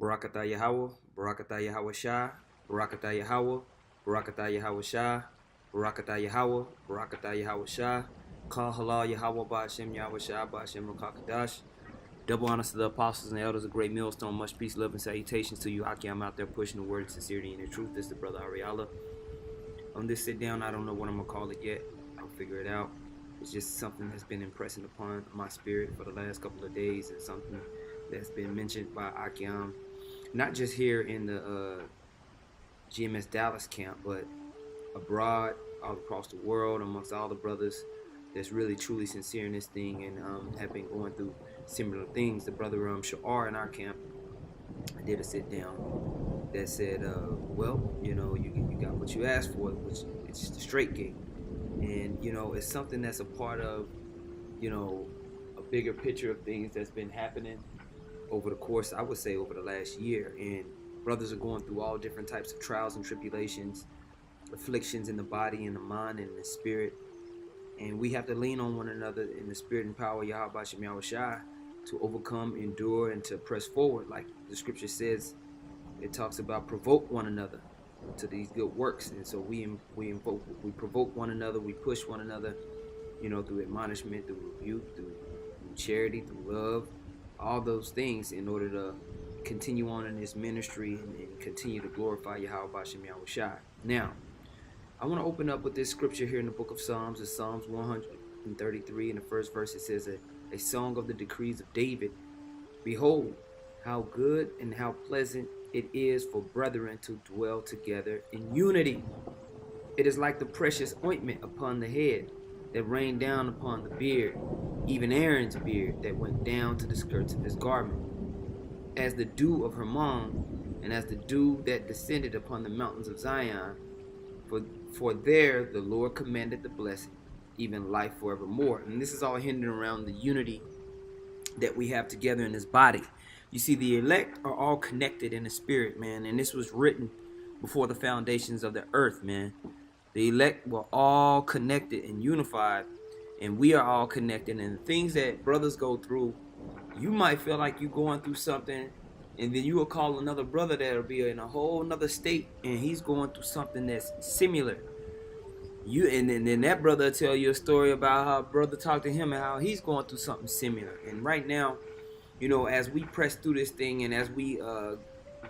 Barakatah Yahweh, Barakatah Yahweh Shah, Barakatah Yahweh, Barakatah Yahweh Shah, Barakatah Yahweh, Barakatah Yahweh Shah, Kal Halal Yahweh Ba'ashem Yahweh Shah, Ba'ashem Rakakadash. Double honors to the apostles and the elders of Great Millstone. Much peace, love, and salutations to you. Aki, I'm out there pushing the word of sincerity and the truth. This is the brother Ahrayahla. On this sit down, I don't know what I'm going to call it yet. I'll figure it out. It's just something that's been impressing upon my spirit for the last couple of days, and something that's been mentioned by Akim, not just here in the GMS Dallas camp, but abroad, all across the world, amongst all the brothers that's really truly sincere in this thing and have been going through similar things. The brother Sha'ar in our camp did a sit down that said, well, you know, you got what you asked for, which it's the straight gate. And, you know, it's something that's a part of, you know, a bigger picture of things that's been happening over the course, I would say, over the last year. And brothers are going through all different types of trials and tribulations, afflictions in the body and the mind and the spirit. And we have to lean on one another in the spirit and power of Yahweh Shem Yahweh Shai to overcome, endure, and to press forward. Like the scripture says, it talks about provoke one another to these good works. And so we provoke one another, we push one another, you know, through admonishment, through rebuke, through charity, through love, all those things in order to continue on in this ministry and continue to glorify Yahweh Shem Yahweh Shai. Now, I want to open up with this scripture here in the book of Psalms. It's Psalms 133. In the first verse, it says, a song of the decrees of David. Behold, how good and how pleasant it is for brethren to dwell together in unity. It is like the precious ointment upon the head that rained down upon the beard, even Aaron's beard that went down to the skirts of his garment, as the dew of Hermon, and as the dew that descended upon the mountains of Zion. For there the Lord commanded the blessing, even life forevermore. And this is all hinging around the unity that we have together in this body. You see, the elect are all connected in the spirit, man. And this was written before the foundations of the earth, man. The elect were all connected and unified, and we are all connected. And the things that brothers go through, you might feel like you're going through something, and then you will call another brother that'll be in a whole nother state, and he's going through something that's similar. And then that brother will tell you a story about how a brother talked to him and how he's going through something similar. And right now, you know, as we press through this thing and as we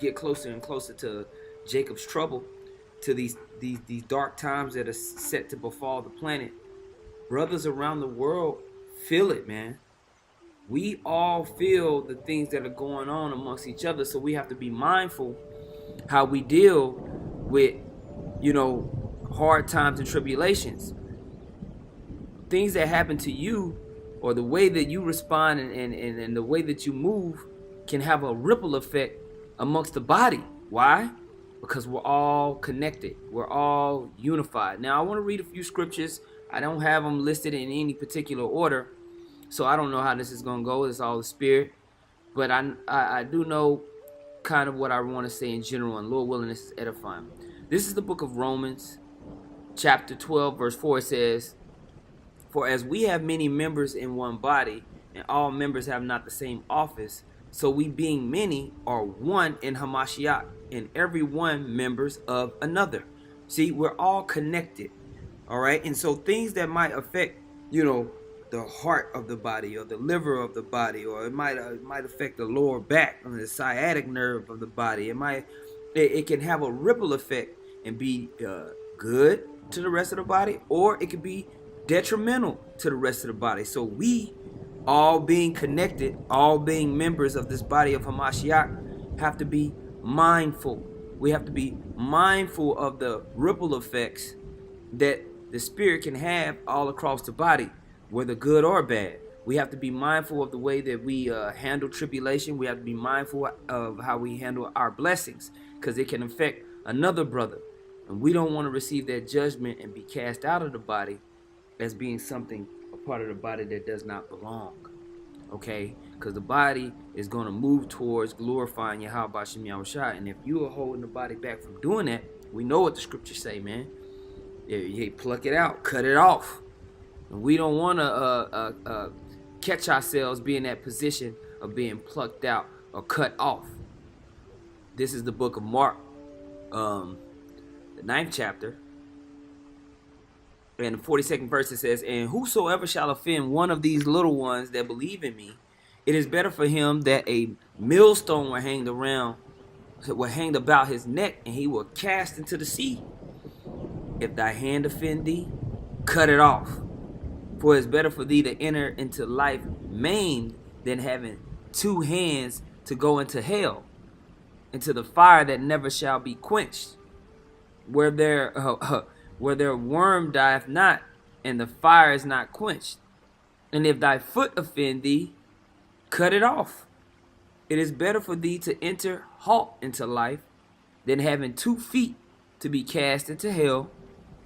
get closer and closer to Jacob's trouble, to these dark times that are set to befall the planet, brothers around the world feel it, man. We all feel the things that are going on amongst each other, so we have to be mindful how we deal with, you know, hard times and tribulations. Things that happen to you, or the way that you respond and the way that you move, can have a ripple effect amongst the body. Why? Because we're all connected. We're all unified. Now, I want to read a few scriptures. I don't have them listed in any particular order, so I don't know how this is going to go. It's all the spirit. But I do know kind of what I want to say in general, and Lord willing, this is edifying. This is the book of Romans, chapter 12, verse 4. It says, for as we have many members in one body, and all members have not the same office, so we being many are one in Hamashiach, and every one members of another. See, we're all connected. All right. And so things that might affect, you know, the heart of the body or the liver of the body, or it might affect the lower back or the sciatic nerve of the body. It can have a ripple effect and be good to the rest of the body, or it could be detrimental to the rest of the body. So we, all being connected, all being members of this body of Hamashiach, have to be mindful. We have to be mindful of the ripple effects that the spirit can have all across the body, whether good or bad. We have to be mindful of the way that we handle tribulation. We have to be mindful of how we handle our blessings, because it can affect another brother. And we don't want to receive that judgment and be cast out of the body as being something, a part of the body that does not belong. Okay? Because the body is going to move towards glorifying Yahweh Shem Yahweh Shai. And if you are holding the body back from doing that, we know what the scriptures say, man. You pluck it out, cut it off. And we don't want to catch ourselves being in that position of being plucked out or cut off. This is the book of Mark, the 9th chapter. And the 42nd verse, it says, and whosoever shall offend one of these little ones that believe in me, it is better for him that a millstone were hanged about his neck, and he will cast into the sea. If thy hand offend thee, cut it off. For it is better for thee to enter into life maimed than having 2 hands to go into hell, into the fire that never shall be quenched, where their worm dieth not, and the fire is not quenched. And if thy foot offend thee, cut it off. It is better for thee to enter halt into life than having 2 feet to be cast into hell,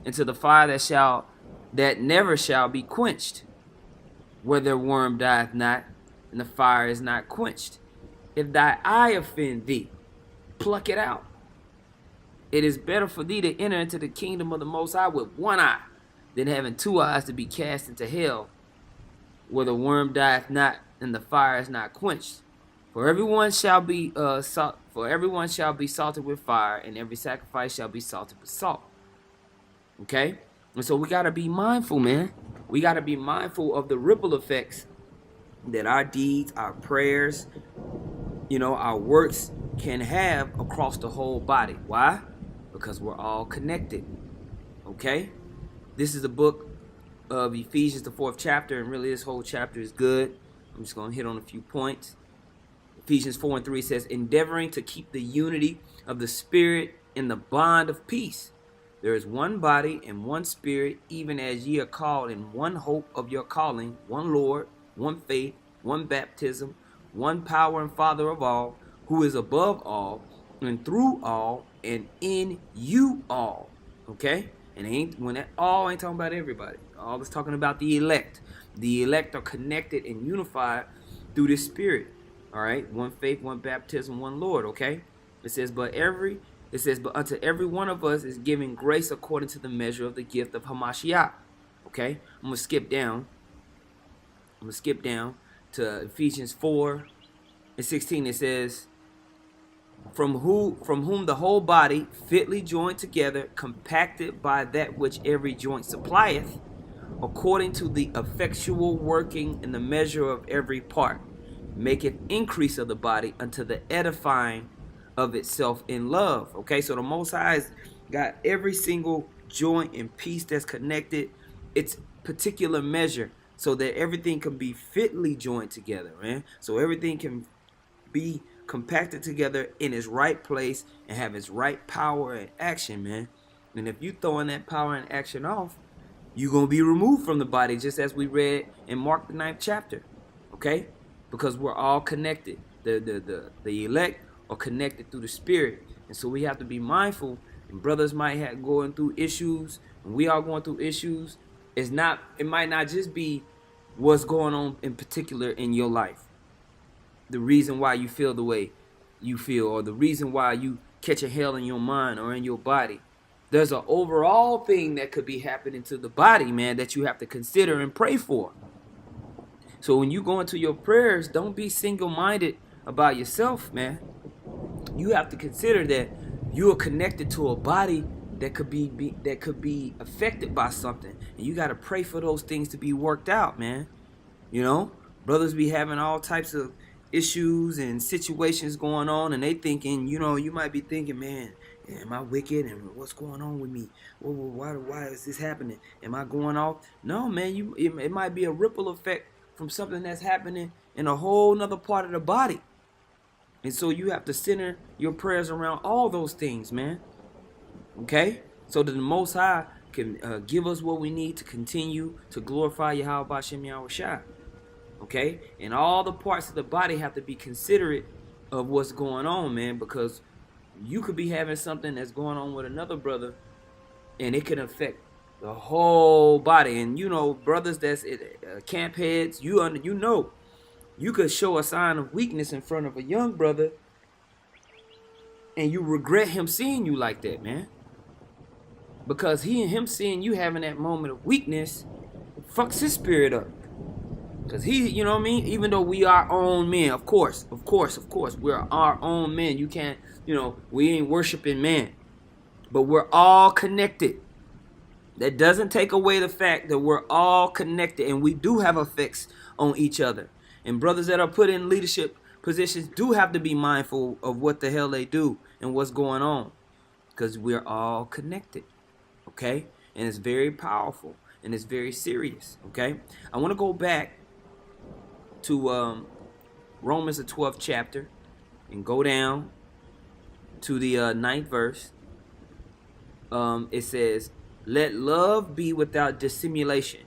into the fire that never shall be quenched, where their worm dieth not, and the fire is not quenched. If thy eye offend thee, pluck it out. It is better for thee to enter into the kingdom of the Most High with 1 eye than having 2 eyes to be cast into hell, where the worm dieth not and the fire is not quenched. For everyone shall be salted with fire, and every sacrifice shall be salted with salt. Okay, and so we gotta be mindful, man. We gotta be mindful of the ripple effects that our deeds, our prayers, our works can have across the whole body. Why? Because we're all connected. Okay? This is the book of Ephesians, the 4th chapter, and really this whole chapter is good. I'm just going to hit on a few points. Ephesians 4:3 says, endeavoring to keep the unity of the Spirit in the bond of peace. There is one body and one Spirit, even as ye are called in one hope of your calling, one Lord, one faith, one baptism, one power and Father of all, who is above all, and through all, and in you all. Okay? And when that all ain't talking about everybody. All is talking about the elect. The elect are connected and unified through this Spirit. All right? One faith, one baptism, one Lord. Okay? It says, but unto every one of us is given grace according to the measure of the gift of Hamashiach. Okay? I'm going to skip down. To Ephesians 4:16. It says, from whom the whole body fitly joined together, compacted by that which every joint supplieth, according to the effectual working in the measure of every part, maketh increase of the body unto the edifying of itself in love. Okay, so the Most High has got every single joint and piece that's connected, its particular measure, so that everything can be fitly joined together, man. So everything can be compacted together in its right place and have its right power and action, man. And if you throwing that power and action off, you're going to be removed from the body, just as we read in Mark the 9th chapter. Okay? Because we're all connected. The elect are connected through the Spirit. And so we have to be mindful. And brothers might have going through issues, and we are going through issues. It might not just be what's going on in particular in your life. The reason why you feel the way you feel, or the reason why you catch a hell in your mind or in your body. There's an overall thing that could be happening to the body, man, that you have to consider and pray for. So when you go into your prayers, don't be single-minded about yourself, man. You have to consider that you are connected to a body that could be affected by something, and you got to pray for those things to be worked out, man. Brothers be having all types of issues and situations going on, and they thinking, you might be thinking, man, am I wicked, and what's going on with me? Why is this happening? Am I going off? No, man, it might be a ripple effect from something that's happening in a whole nother part of the body. And so you have to center your prayers around all those things, man. Okay? So that the Most High can give us what we need to continue to glorify Yahweh B'Shem Yahushua. Okay? And all the parts of the body have to be considerate of what's going on, man, because you could be having something that's going on with another brother, and it can affect the whole body. And brothers that's camp heads, you could show a sign of weakness in front of a young brother, and you regret him seeing you like that, man. Because him seeing you having that moment of weakness fucks his spirit up. Because you know what I mean? Even though we are our own men, of course, we're our own men. You can't, we ain't worshiping man. But we're all connected. That doesn't take away the fact that we're all connected and we do have effects on each other. And brothers that are put in leadership positions do have to be mindful of what the hell they do and what's going on. Because we're all connected. Okay? And it's very powerful. And it's very serious. Okay? I want to go back to Romans the 12th chapter and go down to the 9th verse. It says, let love be without dissimulation.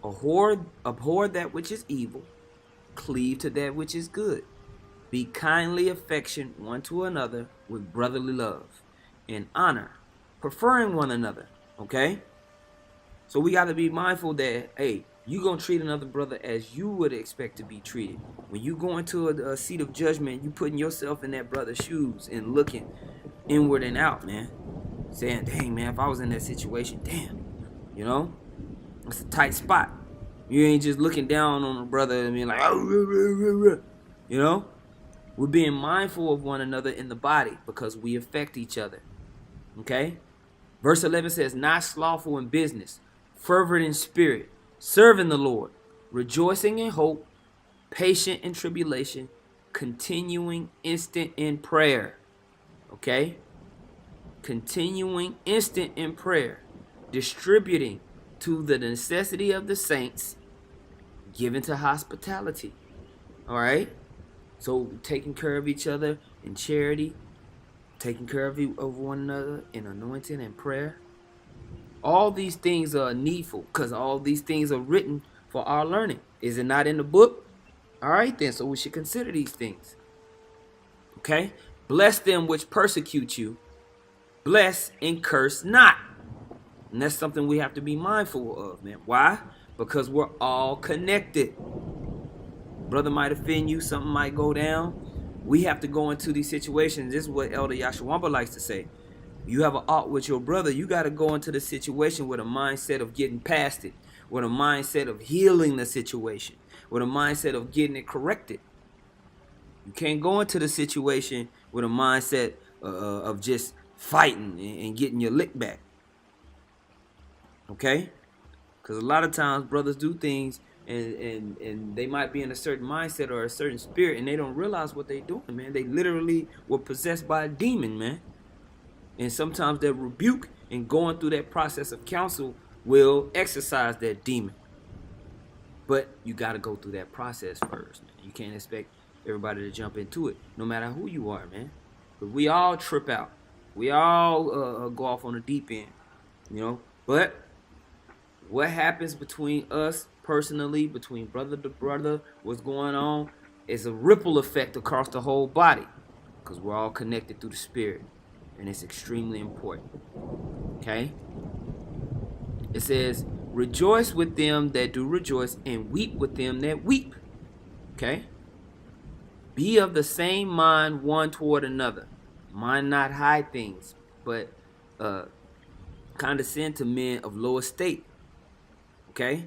Abhor that which is evil. Cleave to that which is good. Be kindly affectioned one to another with brotherly love and honor, preferring one another. Okay? So we got to be mindful that, hey, you're going to treat another brother as you would expect to be treated. When you go into a seat of judgment, you putting yourself in that brother's shoes and looking inward and out, man. Saying, dang, man, if I was in that situation, damn, it's a tight spot. You ain't just looking down on a brother and being like, oh, we're being mindful of one another in the body because we affect each other. Okay? Verse 11 says, not slothful in business, fervent in spirit, serving the Lord, rejoicing in hope, patient in tribulation, continuing instant in prayer. Okay? Continuing instant in prayer, distributing to the necessity of the saints, given to hospitality. All right? So taking care of each other in charity, taking care of one another in anointing and prayer. All these things are needful because all these things are written for our learning. Is it not in the book? All right then, so we should consider these things. Okay? Bless them which persecute you. Bless and curse not. And that's something we have to be mindful of, man. Why? Because we're all connected. Brother might offend you, something might go down. We have to go into these situations. This is what Elder Yashawamba likes to say. You have an ought with your brother, you got to go into the situation with a mindset of getting past it, with a mindset of healing the situation, with a mindset of getting it corrected. You can't go into the situation with a mindset of just fighting and getting your lick back. Okay? Because a lot of times brothers do things and they might be in a certain mindset or a certain spirit and they don't realize what they're doing, man. They literally were possessed by a demon, man. And sometimes that rebuke and going through that process of counsel will exercise that demon. But you got to go through that process first, man. You can't expect everybody to jump into it, no matter who you are, man. But we all trip out. We all go off on the deep end, But what happens between us personally, between brother to brother, what's going on, is a ripple effect across the whole body. Because we're all connected through the spirit. And it's extremely important. Okay? It says, rejoice with them that do rejoice and weep with them that weep. Okay? Be of the same mind one toward another. Mind not high things, but condescend to men of low estate. Okay?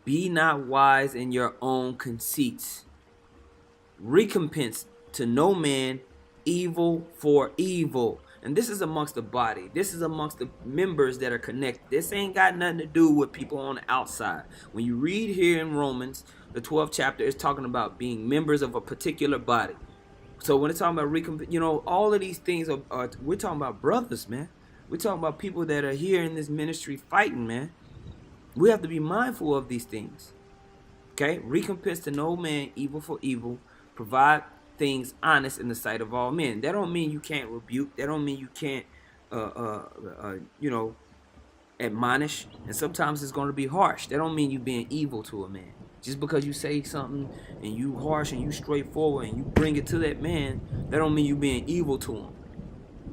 Be not wise in your own conceits. Recompense to no man evil for evil. And this is amongst the body. This is amongst the members that are connected. This ain't got nothing to do with people on the outside. When you read here in Romans, the 12th chapter, it's talking about being members of a particular body. So when it's talking about recompense, all of these things are we're talking about brothers, man. We're talking about people that are here in this ministry fighting, man. We have to be mindful of these things. Okay? Recompense to no man evil for evil. Provide things honest in the sight of all men. That don't mean you can't rebuke. That don't mean you can't, admonish. And sometimes it's going to be harsh. That don't mean you being evil to a man. Just because you say something and you harsh and you straightforward and you bring it to that man, that don't mean you being evil to him.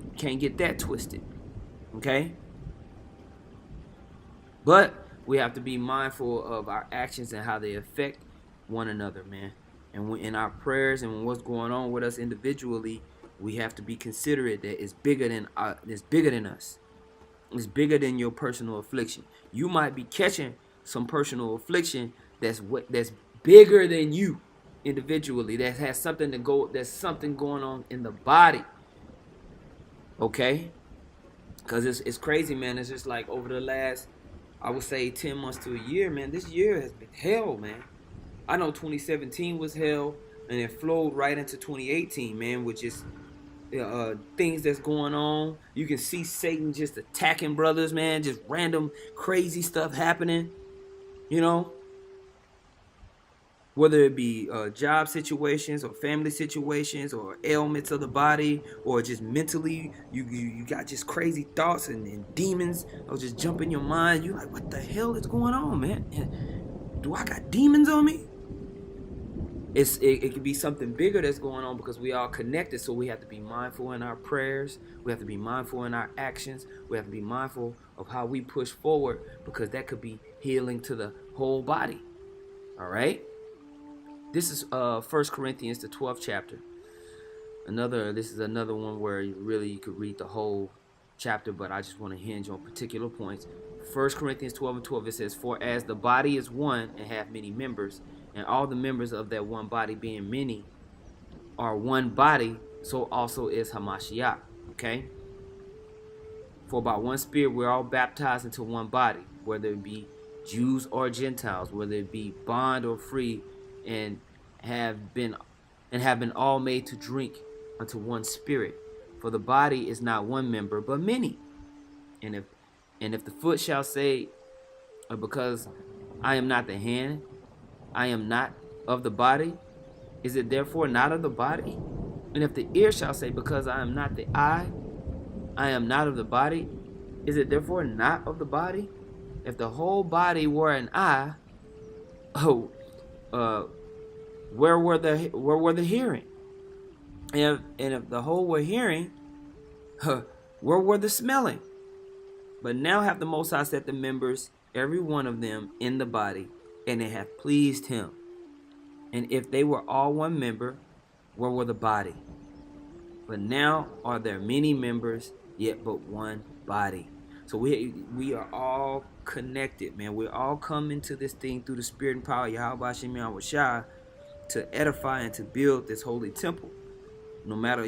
You can't get that twisted. Okay? But we have to be mindful of our actions and how they affect one another, man. And in our prayers and what's going on with us individually, we have to be considerate that it's bigger than us. It's bigger than your personal affliction. You might be catching some personal affliction that's bigger than you individually, that has something to go, there's something going on in the body. Okay? Because it's crazy, man. It's just like over the last, I would say 10 months to a year, man. This year has been hell, man. I know 2017 was hell, and it flowed right into 2018, man, which is things that's going on. You can see Satan just attacking brothers, man. Just random crazy stuff happening, you know. Whether it be job situations or family situations or ailments of the body or just mentally, you got just crazy thoughts and demons that just jump in your mind. You like, what the hell is going on, man? Do I got demons on me? It could be something bigger that's going on because we are connected. So we have to be mindful in our prayers. We have to be mindful in our actions. We have to be mindful of how we push forward, because that could be healing to the whole body. All right. This is 1 Corinthians, the 12th chapter. This is another one where you could read the whole chapter, but I just want to hinge on particular points. 1 Corinthians 12:12, it says, "For as the body is one and hath many members, and all the members of that one body being many are one body, so also is Hamashiach." Okay? "For by one Spirit we're all baptized into one body, whether it be Jews or Gentiles, whether it be bond or free, and have been all made to drink unto one Spirit. For the body is not one member, but many. And if the foot shall say, because I am not the hand, I am not of the body, is it therefore not of the body? And if the ear shall say, because I am not the eye, I am not of the body, is it therefore not of the body? If the whole body were an eye, where were the hearing? And if the whole were hearing, where were the smelling? But now hath the Most High set the members, every one of them, in the body, and it hath pleased him. And if they were all one member, where were the body? But now are there many members, yet but one body." So we are all connected, man. We all come into this thing through the Spirit and power of Yahweh Hashem Yahweh Shai to edify and to build this holy temple. No matter,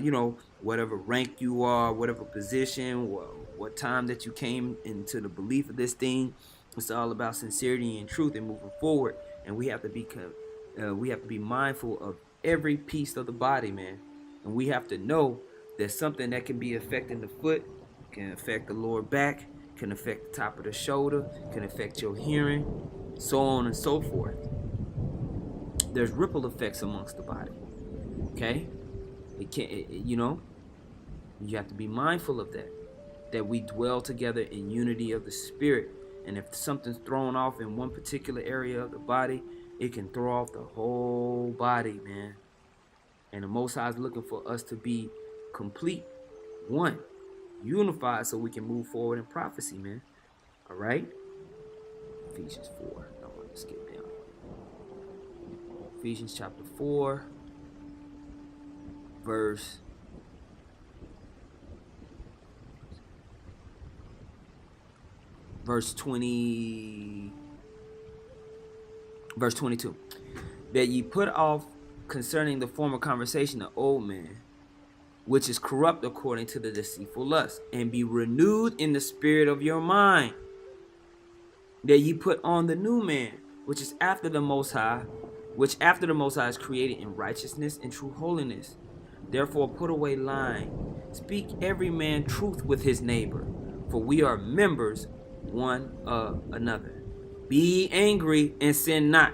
whatever rank you are, whatever position, what time that you came into the belief of this thing, it's all about sincerity and truth and moving forward. And we have to be mindful of every piece of the body, man. And we have to know that something that can be affecting the foot can affect the lower back, can affect the top of the shoulder, can affect your hearing, so on and so forth. There's ripple effects amongst the body. Okay? You have to be mindful of that we dwell together in unity of the Spirit. And if something's thrown off in one particular area of the body, it can throw off the whole body, man. And the Most High is looking for us to be complete, one, unified, so we can move forward in prophecy, man. All right? Ephesians 4. I don't want to skip down. Ephesians chapter 4, verse 22. "That ye put off concerning the former conversation the old man, which is corrupt according to the deceitful lust, and be renewed in the spirit of your mind. That ye put on the new man, which after the Most High is created in righteousness and true holiness. Therefore put away lying. Speak every man truth with his neighbor, for we are members one of another. Be angry and sin not.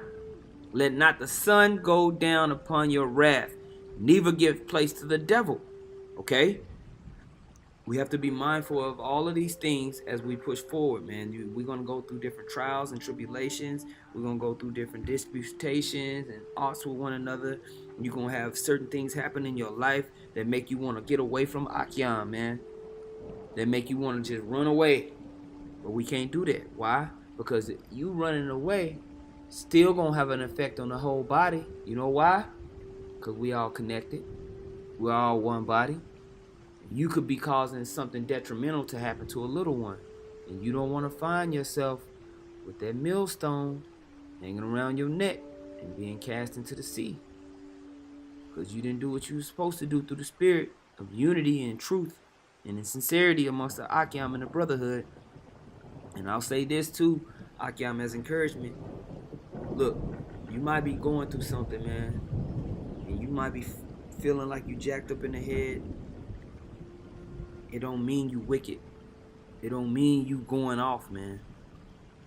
Let not the sun go down upon your wrath, neither give place to the devil." Okay? We have to be mindful of all of these things as we push forward, man. We're going to go through different trials and tribulations. We're going to go through different disputations and odds with one another. You're going to have certain things happen in your life that make you want to get away from Akyam, man. That make you want to just run away. But we can't do that. Why? Because you running away still going to have an effect on the whole body. You know why? Because we all connected. We're all one body. You could be causing something detrimental to happen to a little one. And you don't want to find yourself with that millstone hanging around your neck and being cast into the sea. Because you didn't do what you were supposed to do through the spirit of unity and truth and in sincerity amongst the Akyam and the brotherhood. And I'll say this too, Akyam, as encouragement. Look, you might be going through something, man, and you might be feeling like you jacked up in the head. It don't mean you wicked. It don't mean you going off, man.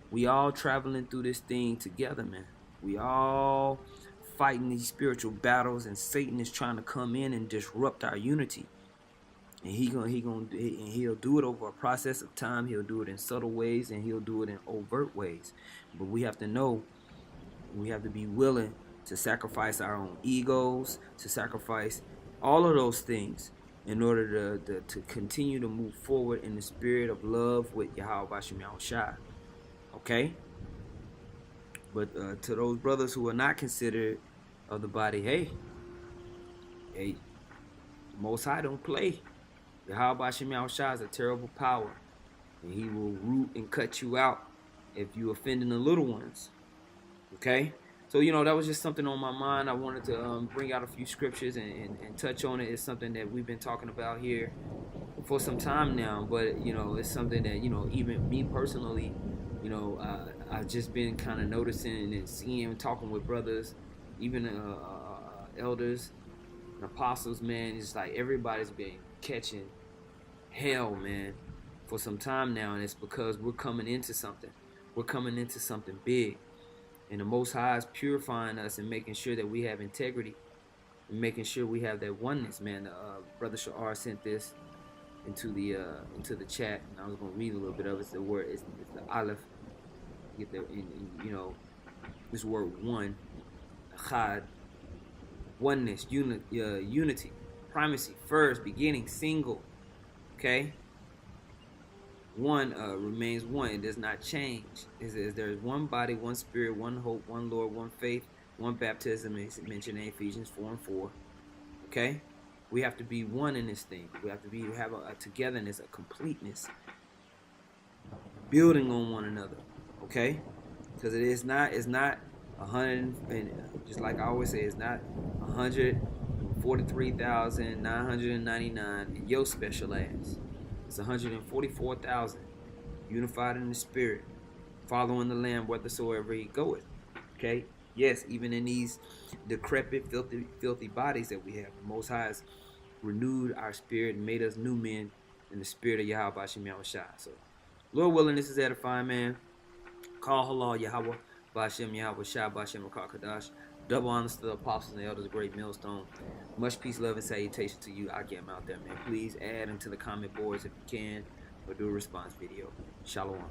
We all traveling through this thing together, man. We all fighting these spiritual battles, and Satan is trying to come in and disrupt our unity. And he'll do it over a process of time. He'll do it in subtle ways, and he'll do it in overt ways. But we have to know, we have to be willing to sacrifice our own egos, to sacrifice all of those things in order to continue to move forward in the spirit of love with Yahweh Bashim Yahushua. Okay? But to those brothers who are not considered of the body, hey, Most High don't play. Yahweh Bashim Yahushua is a terrible power, and he will root and cut you out if you offending the little ones. Okay? So, that was just something on my mind. I wanted to bring out a few scriptures and touch on it. It's something that we've been talking about here for some time now, but, it's something that, even me personally, I've just been kind of noticing and seeing and talking with brothers, even elders and apostles, man. It's like everybody's been catching hell, man, for some time now, and it's because we're coming into something. We're coming into something big. And the Most High is purifying us and making sure that we have integrity and making sure we have that oneness, man. Brother Sha'ar sent this into the chat, and I was going to read a little bit of it. It's the word, it's the Aleph. You get the, this word one, Chad, oneness, unity, primacy, first, beginning, single, okay? One remains one. It does not change. It says there is one body, one spirit, one hope, one Lord, one faith, one baptism. It's mentioned in Ephesians 4:4. Okay? We have to be one in this thing. We have to have a togetherness, a completeness, building on one another. Okay? Because it's not 100, and just like I always say, it's not 143,999 in your special ass. It's 144,000 unified in the spirit, following the Lamb whithersoever he goeth. Okay? Yes, even in these decrepit, filthy bodies that we have, the Most High has renewed our spirit and made us new men in the spirit of Yahweh Bashim Yahushua. So, Lord willing, this is edifying, man. Call halal Yahweh Bashim Yahushua Bashim Kadash. Double honors to the apostles and the elders, great millstone. Much peace, love, and salutation to you. I get them out there, man. Please add them to the comment boards if you can, or do a response video. Shalom.